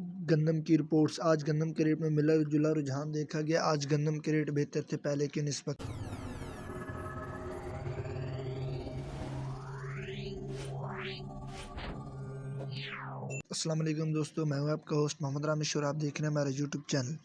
गंदम की रिपोर्ट्स। आज गंदम के रेट में मिला-जुला रुझान देखा गया। आज गंदम के रेट बेहतर थे पहले की निस्बत। अस्सलाम वालेकुम दोस्तों, मैं हूं आपका होस्ट मोहम्मद रामिश और आप देख रहे हैं हमारा यूट्यूब चैनल।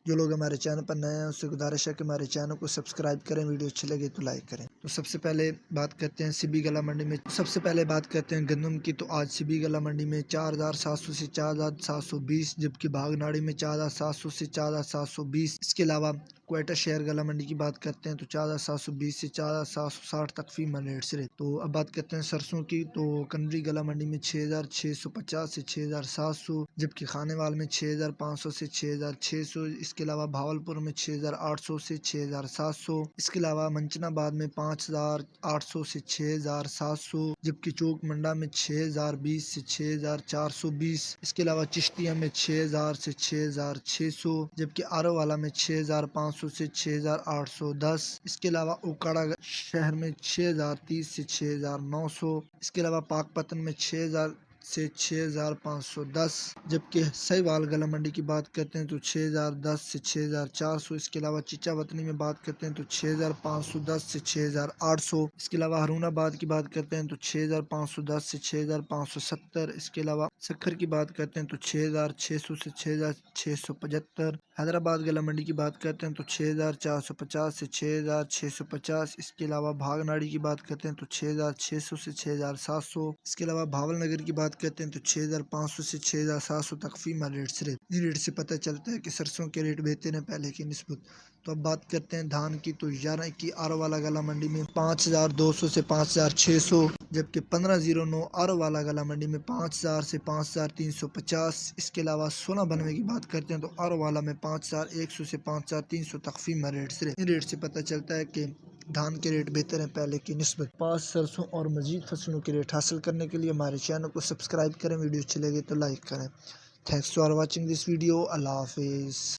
जो लोग हमारे चैनल पर नए हैं उससे गुजारिश है कि हमारे चैनल को सब्सक्राइब करें, वीडियो अच्छी लगे तो लाइक करें। तो सबसे पहले बात करते हैं सिबी गला मंडी में। सबसे पहले बात करते हैं गंदम की। तो आज सिबी गला मंडी में 4700 से 4720, जबकि बागनाड़ी में 4700 से 4720। इसके अलावा क्वेटा शहर गला मंडी की बात करते हैं तो 4720 से 4760 तक फीमल रेट से। तो अब बात करते हैं सरसों की। तो कंडरी गला मंडी में 6650 से 6700, जबकि खानेवाल में 6500 से 6600। इसके अलावा भावलपुर में 6800 से 6700। इसके अलावा मंचनाबाद में 5800 से 6700, जबकि चौक मंडा में 6020 से 6420। इसके अलावा चिश्तिया में 6000 से 6600, जबकि आरोवाला में 6500 से 6810। इसके अलावा उकाड़ा शहर में 6030 से 6900। इसके अलावा पाकपतन में 6000 से 6510, जबकि सहीवाल गला मंडी की बात करते हैं तो 6010 से 6400। इसके अलावा चिचावतनी में बात करते हैं तो 6510 से 6800। इसके अलावा हरूनाबाद की बात करते हैं तो 6510 से 6570। इसके अलावा सखर की बात करते हैं तो 6600 से 6675। हैदराबाद गला मंडी की बात करते हैं तो 6450 से 6650। इसके अलावा भागनाड़ी की बात करते हैं तो 6600 से 6700। इसके अलावा भावलनगर की बात करते हैं तो 6500 से 6700 तक फीमल रेट से। इन रेट से पता चलता है कि सरसों के रेट बेहतर हैं पहले की निस्बत। तो अब बात करते हैं धान की। तो 11 की आरोवाला गला मंडी में 5200 से 5600, जबकि 1509 आरोवाला गला मंडी में 5000 से 5350। इसके अलावा 1692 की बात करते हैं तो आरोवाला में 5100 से 5300 तक फीमल रेट से। इन रेट से पता चलता है कि धान के रेट बेहतर हैं पहले की निस्बत। पास सरसों और मजीद फसलों के रेट हासिल करने के लिए हमारे चैनल को सब्सक्राइब करें, वीडियो अच्छी लगे तो लाइक करें। Thanks for watching this video. अल्लाह हाफिज़।